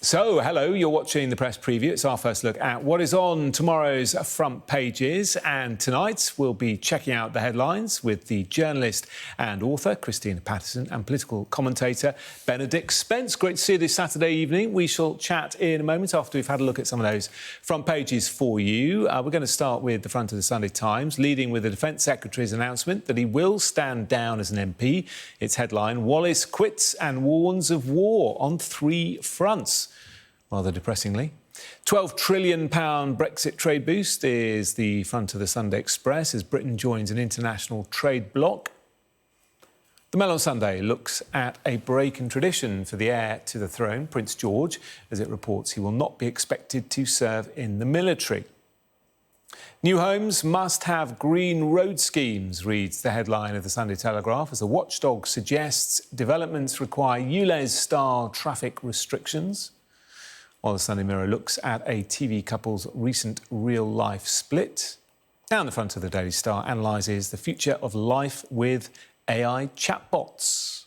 So, hello, you're watching the press preview. It's our first look at what is on tomorrow's front pages. And tonight we'll be checking out the headlines with the journalist and author, Christina Patterson, and political commentator, Benedict Spence. Great to see you this Saturday evening. We shall chat in a moment after we've had a look at some of those front pages for you. We're going to start with the front of the Sunday Times, leading with the Defence Secretary's announcement that he will stand down as an MP. Its headline, Wallace quits and warns of war on three fronts. Rather depressingly. £12 trillion Brexit trade boost is the front of the Sunday Express as Britain joins an international trade bloc. The Mail on Sunday looks at a break in tradition for the heir to the throne, Prince George, as it reports he will not be expected to serve in the military. New homes must have green road schemes, reads the headline of the Sunday Telegraph, as the watchdog suggests developments require ULEZ-style traffic restrictions. While the Sunday Mirror looks at a TV couple's recent real-life split. Down the front of the Daily Star analyses the future of life with AI chatbots.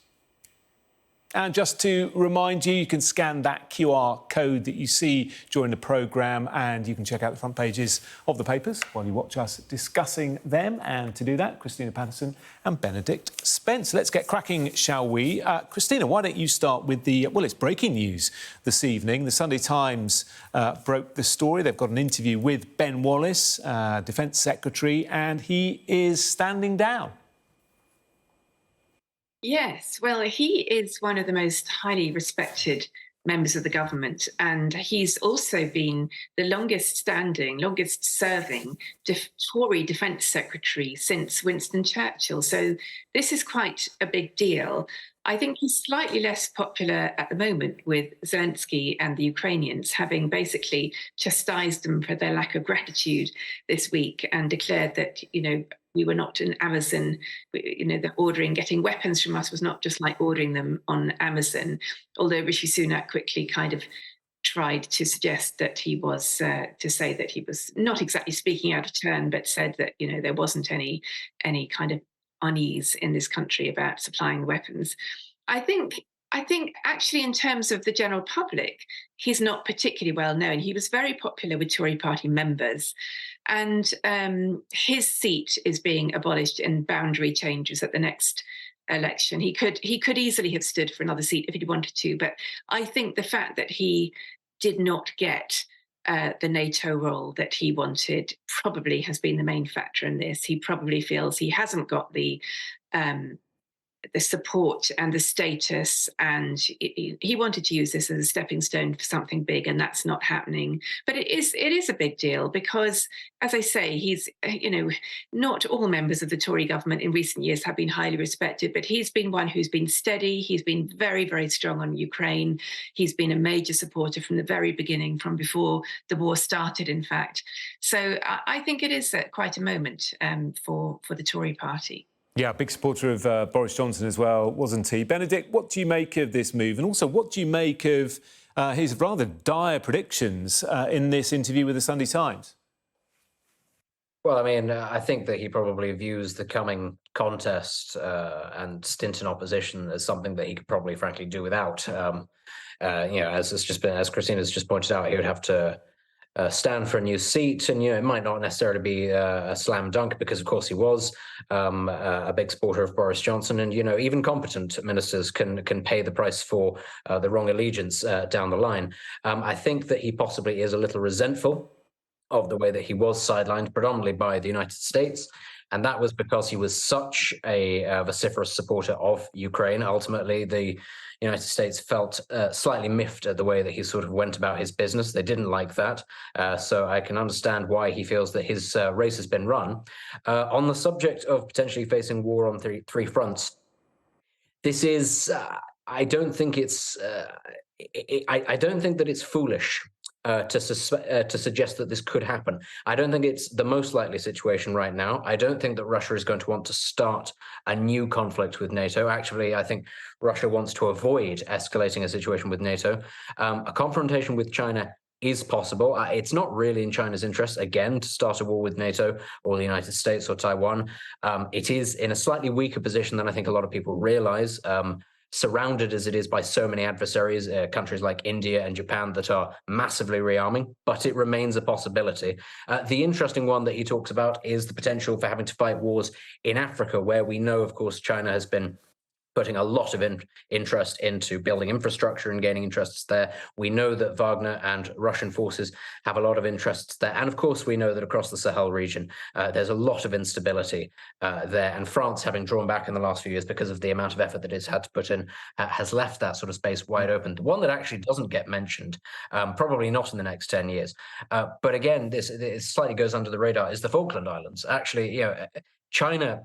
And just to remind you, you can scan that QR code that you see during the programme and you can check out the front pages of the papers while you watch us discussing them. And to do that, Christina Patterson and Benedict Spence. Let's get cracking, shall we? Christina, why don't you start with it's breaking news this evening. The Sunday Times broke the story. They've got an interview with Ben Wallace, Defence Secretary, and he is standing down. Yes, well, he is one of the most highly respected members of the government, and he's also been the longest serving Tory Defence Secretary since Winston Churchill. So this is quite a big deal. I think he's slightly less popular at the moment with Zelensky and the Ukrainians, having basically chastised them for their lack of gratitude this week and declared that, we were not in Amazon, getting weapons from us was not just like ordering them on Amazon, although Rishi Sunak quickly kind of tried to suggest that he was, to say that he was not exactly speaking out of turn, but said that, there wasn't any kind of unease in this country about supplying weapons. I think actually in terms of the general public, he's not particularly well known. He was very popular with Tory party members, and his seat is being abolished in boundary changes at the next election. He could easily have stood for another seat if he wanted to, but I think the fact that he did not get the NATO role that he wanted probably has been the main factor in this. He probably feels he hasn't got the support and the status, and he wanted to use this as a stepping stone for something big, and that's not happening. But it is a big deal because, as I say, he's not all members of the Tory government in recent years have been highly respected, but he's been one who's been steady. He's been very, very strong on Ukraine. He's been a major supporter from the very beginning, from before the war started, in fact. So I think it is quite a moment for the Tory party. Yeah, big supporter of Boris Johnson as well, wasn't he? Benedict, what do you make of this move? And also, what do you make of his rather dire predictions in this interview with the Sunday Times? Well, I mean, I think that he probably views the coming contest and stint in opposition as something that he could probably, frankly, do without. As Christina's just pointed out, he would have to stand for a new seat, and it might not necessarily be a slam dunk because, of course, he was a big supporter of Boris Johnson, and even competent ministers can pay the price for the wrong allegiance down the line. I think that he possibly is a little resentful of the way that he was sidelined, predominantly by the United States. And that was because he was such a vociferous supporter of Ukraine. Ultimately, the United States felt slightly miffed at the way that he sort of went about his business. They didn't like that. So I can understand why he feels that his race has been run. On the subject of potentially facing war on three fronts, this is, I don't think it's, I don't think that it's foolish to suggest that this could happen. I don't think it's the most likely situation right now. I don't think that Russia is going to want to start a new conflict with NATO. Actually, I think Russia wants to avoid escalating a situation with NATO. A confrontation with China is possible. It's not really in China's interest, again, to start a war with NATO or the United States or Taiwan. It is in a slightly weaker position than I think a lot of people realize. surrounded as it is by so many adversaries, countries like India and Japan that are massively rearming, but it remains a possibility. The interesting one that he talks about is the potential for having to fight wars in Africa, where we know, of course, China has been putting a lot of interest into building infrastructure and gaining interests there. We know that Wagner and Russian forces have a lot of interests there. And of course, we know that across the Sahel region, there's a lot of instability there. And France, having drawn back in the last few years because of the amount of effort that it's had to put in, has left that sort of space wide open. The one that actually doesn't get mentioned, probably not in the next 10 years. But again, this slightly goes under the radar, is the Falkland Islands. Actually, China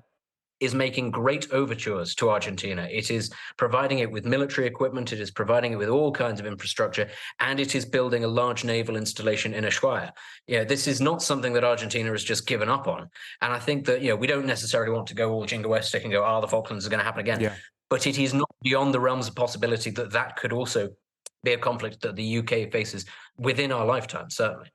is making great overtures to Argentina. It is providing it with military equipment, it is providing it with all kinds of infrastructure, and it is building a large naval installation in Ushuaia. This is not something that Argentina has just given up on. And I think that, we don't necessarily want to go all jingoistic and go, the Falklands are going to happen again. Yeah. But it is not beyond the realms of possibility that could also be a conflict that the UK faces within our lifetime, certainly.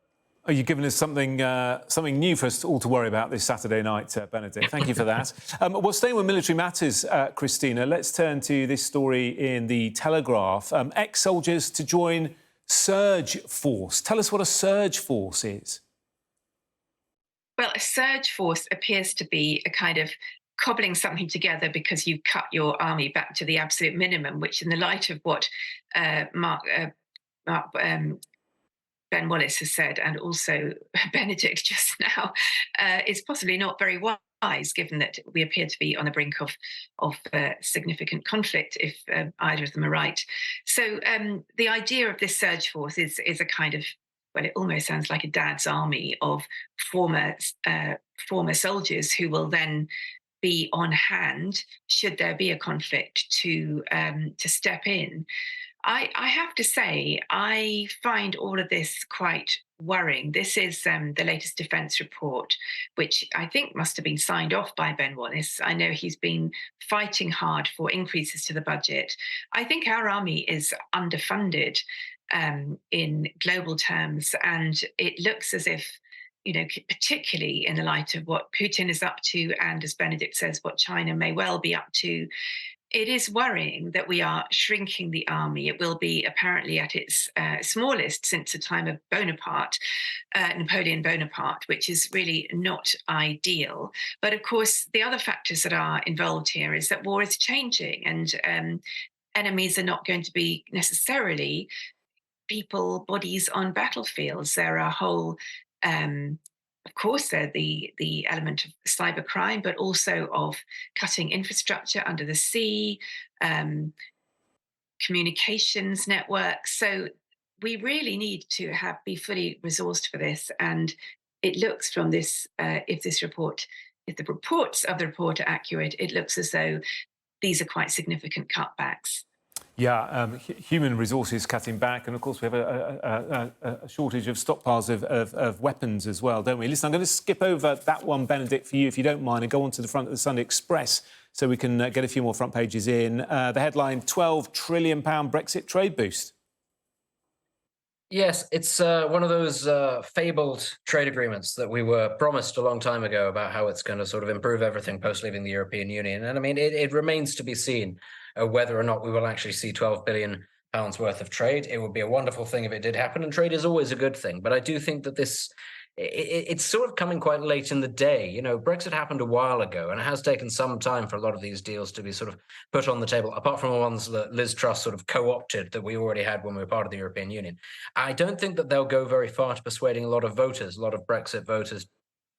Are you giving us something new for us all to worry about this Saturday night, Benedict? Thank you for that. Well, staying with military matters, Christina, let's turn to this story in the Telegraph. Ex-soldiers to join Surge Force. Tell us what a Surge Force is. Well, a Surge Force appears to be a kind of cobbling something together because you've cut your army back to the absolute minimum, which in the light of what Ben Wallace has said, and also Benedict just now, is possibly not very wise, given that we appear to be on the brink of significant conflict, if either of them are right. So the idea of this Surge Force is a kind of, well, it almost sounds like a dad's army of former soldiers who will then be on hand should there be a conflict to step in. I have to say, I find all of this quite worrying. This is the latest defence report, which I think must have been signed off by Ben Wallace. I know he's been fighting hard for increases to the budget. I think our army is underfunded in global terms, and it looks as if, particularly in the light of what Putin is up to, and as Benedict says, what China may well be up to, it is worrying that we are shrinking the army. It will be apparently at its smallest since the time of Napoleon Bonaparte, which is really not ideal. But of course, the other factors that are involved here is that war is changing, and enemies are not going to be necessarily people, bodies on battlefields. There are whole of course, the element of cybercrime, but also of cutting infrastructure under the sea, communications networks. So we really need to be fully resourced for this. And it looks from this, if the reports of the report are accurate, it looks as though these are quite significant cutbacks. Yeah, human resources cutting back, and of course we have a shortage of stockpiles of weapons as well, don't we? Listen, I'm going to skip over that one, Benedict, for you, if you don't mind, and go on to the front of the Sunday Express so we can get a few more front pages in. The headline, £12 trillion Brexit trade boost. Yes, it's one of those fabled trade agreements that we were promised a long time ago about how it's going to sort of improve everything post leaving the European Union. And I mean, it remains to be seen whether or not we will actually see £12 billion worth of trade. It would be a wonderful thing if it did happen, and trade is always a good thing. But I do think that it's sort of coming quite late in the day. Brexit happened a while ago, and it has taken some time for a lot of these deals to be sort of put on the table, apart from the ones that Liz Truss sort of co-opted that we already had when we were part of the European Union. I don't think that they'll go very far to persuading a lot of Brexit voters,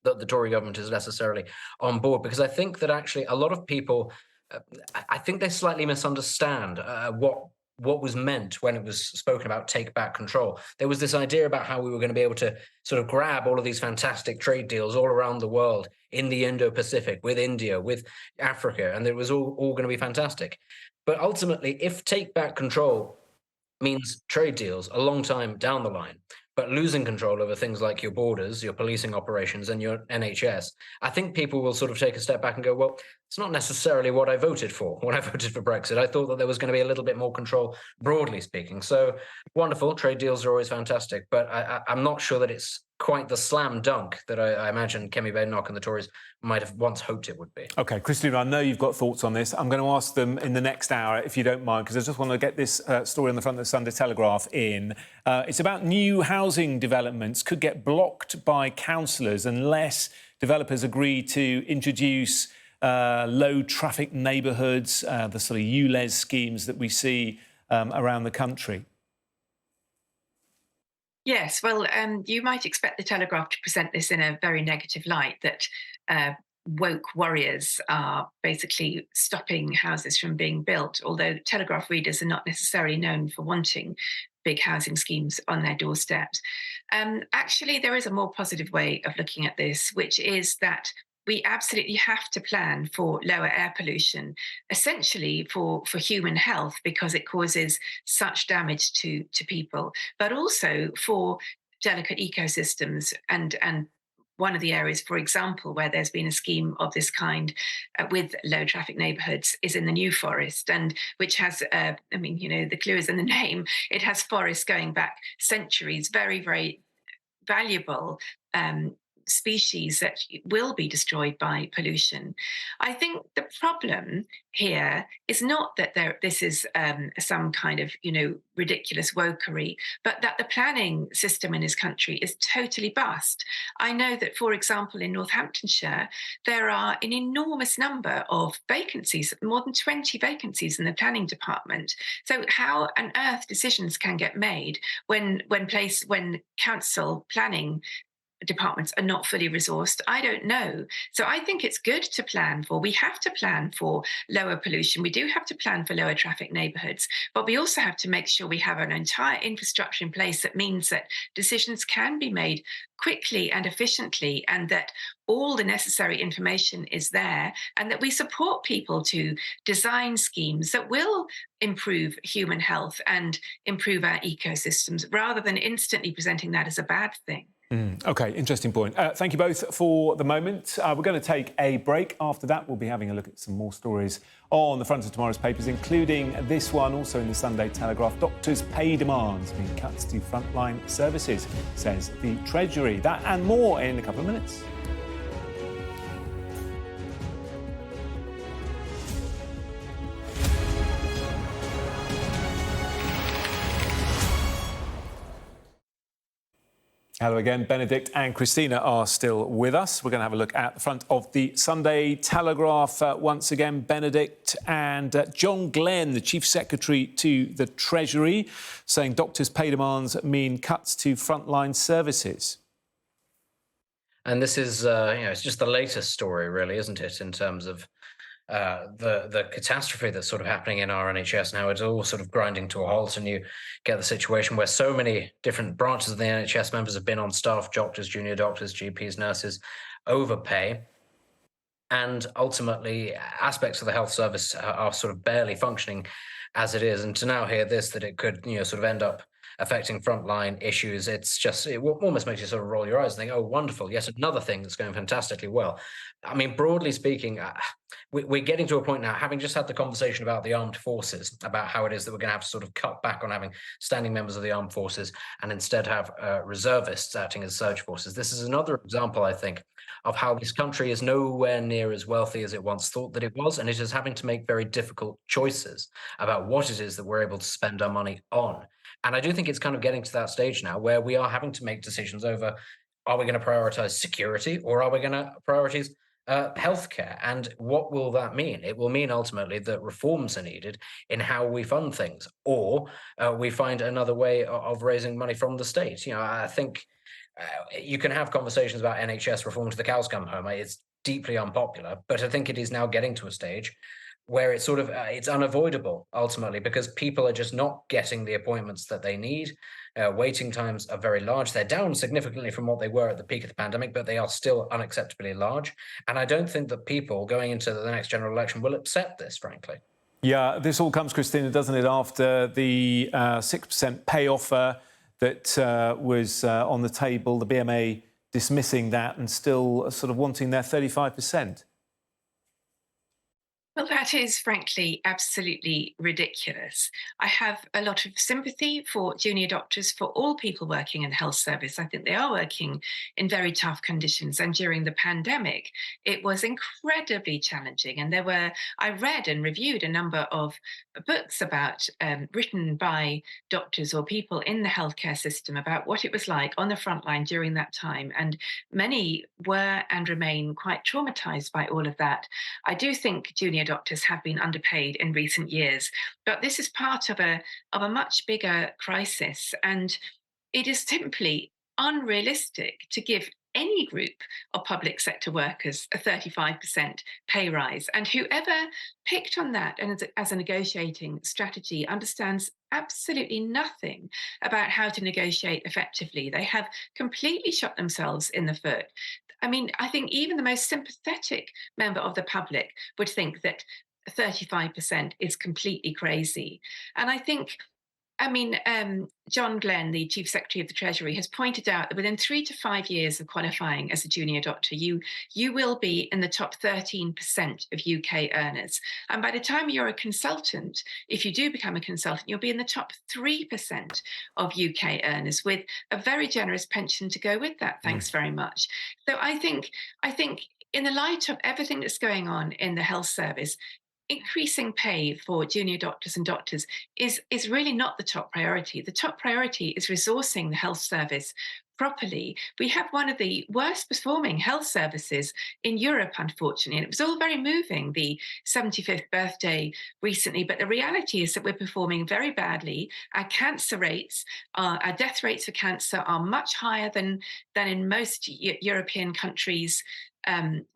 that the Tory government is necessarily on board, because I think that actually a lot of people, I think they slightly misunderstand what was meant when it was spoken about take back control. There was this idea about how we were going to be able to sort of grab all of these fantastic trade deals all around the world, in the Indo-Pacific, with India, with Africa, and it was all going to be fantastic. But ultimately, if take back control means trade deals a long time down the line, but losing control over things like your borders, your policing operations, and your NHS, I think people will sort of take a step back and go, well, it's not necessarily what I voted for when I voted for Brexit. I thought that there was going to be a little bit more control, broadly speaking. So wonderful, trade deals are always fantastic, but I'm not sure that it's quite the slam dunk that I imagine Kemi Badenoch and the Tories might have once hoped it would be. OK, Christina, I know you've got thoughts on this. I'm going to ask them in the next hour, if you don't mind, because I just want to get this story on the front of the Sunday Telegraph in. It's about new housing developments could get blocked by councillors unless developers agree to introduce low traffic neighbourhoods, the sort of ULEZ schemes that we see around the country. Yes, well, you might expect the Telegraph to present this in a very negative light, that woke warriors are basically stopping houses from being built, although Telegraph readers are not necessarily known for wanting big housing schemes on their doorsteps. Actually, there is a more positive way of looking at this, which is that we absolutely have to plan for lower air pollution, essentially for human health, because it causes such damage to people, but also for delicate ecosystems. And one of the areas, for example, where there's been a scheme of this kind with low traffic neighbourhoods is in the New Forest, and which has, I mean, you know, the clue is in the name. It has forests going back centuries, very, very valuable species that will be destroyed by pollution. I think the problem here is not that this is some kind of, you know, ridiculous wokery, but that the planning system in this country is totally bust. I know that, for example, in Northamptonshire, there are an enormous number of vacancies, more than 20 vacancies in the planning department. So how on earth decisions can get made when council planning departments are not fully resourced, I don't know. So I think it's good to plan for, we have to plan for lower pollution. We do have to plan for lower traffic neighbourhoods, but we also have to make sure we have an entire infrastructure in place that means that decisions can be made quickly and efficiently, and that all the necessary information is there, and that we support people to design schemes that will improve human health and improve our ecosystems, rather than instantly presenting that as a bad thing. OK, interesting point. Thank you both for the moment. We're going to take a break. After that, we'll be having a look at some more stories on the front of tomorrow's papers, including this one, also in the Sunday Telegraph. Doctors' pay demands mean cuts to frontline services, says the Treasury. That and more in a couple of minutes. Hello again. Benedict and Christina are still with us. We're going to have a look at the front of the Sunday Telegraph once again. Benedict and John Glenn, the Chief Secretary to the Treasury, saying doctors' pay demands mean cuts to frontline services. And this is, it's just the latest story, really, isn't it, in terms of the catastrophe that's sort of happening in our NHS now. It's all sort of grinding to a halt, and you get the situation where so many different branches of the NHS members have been on staff, doctors, junior doctors, GPs, nurses, overpay. And ultimately, aspects of the health service are sort of barely functioning as it is. And to now hear this, that it could, sort of end up affecting frontline issues, it almost makes you sort of roll your eyes and think, oh, wonderful, yet another thing that's going fantastically well. I mean, broadly speaking, we're getting to a point now, having just had the conversation about the armed forces, about how it is that we're going to have to sort of cut back on having standing members of the armed forces and instead have reservists acting as surge forces. This is another example, I think, of how this country is nowhere near as wealthy as it once thought that it was, and it is having to make very difficult choices about what it is that we're able to spend our money on. And I do think it's kind of getting to that stage now where we are having to make decisions over, are we going to prioritize security or are we going to prioritize healthcare? And what will that mean? It will mean ultimately that reforms are needed in how we fund things, or we find another way of raising money from the state. I think you can have conversations about NHS reform to the cows come home. It's deeply unpopular, but I think it is now getting to a stage where it's sort of it's unavoidable ultimately, because people are just not getting the appointments that they need. Waiting times are very large. They're down significantly from what they were at the peak of the pandemic, but they are still unacceptably large. And I don't think that people going into the next general election will accept this, frankly. Yeah, this all comes, Christina, doesn't it, after the 6% pay offer that was on the table, the BMA dismissing that and still sort of wanting their 35%. Well, that is frankly absolutely ridiculous. I have a lot of sympathy for junior doctors, for all people working in the health service. I think they are working in very tough conditions. And during the pandemic, it was incredibly challenging. And I read and reviewed a number of books written by doctors or people in the healthcare system about what it was like on the front line during that time. And many were and remain quite traumatized by all of that. I do think junior doctors have been underpaid in recent years, but this is part of a much bigger crisis, and it is simply unrealistic to give any group of public sector workers a 35% pay rise. And whoever picked on that and as a negotiating strategy understands absolutely nothing about how to negotiate effectively. They have completely shot themselves in the foot. I mean, I think even the most sympathetic member of the public would think that 35% is completely crazy. And John Glenn, the Chief Secretary of the Treasury, has pointed out that within 3 to 5 years of qualifying as a junior doctor, you will be in the top 13% of UK earners. And by the time you're a consultant, if you do become a consultant, you'll be in the top 3% of UK earners, with a very generous pension to go with that. Thanks very much. So I think in the light of everything that's going on in the health service, increasing pay for junior doctors and doctors is really not the top priority. The top priority is resourcing the health service properly. We have one of the worst performing health services in Europe, unfortunately. And it was all very moving, the 75th birthday recently. But the reality is that we're performing very badly. Our cancer rates, our death rates for cancer are much higher than in most European countries.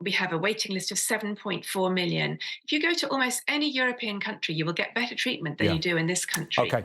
We have a waiting list of 7.4 million. If you go to almost any European country, you will get better treatment than you do in this country. Okay.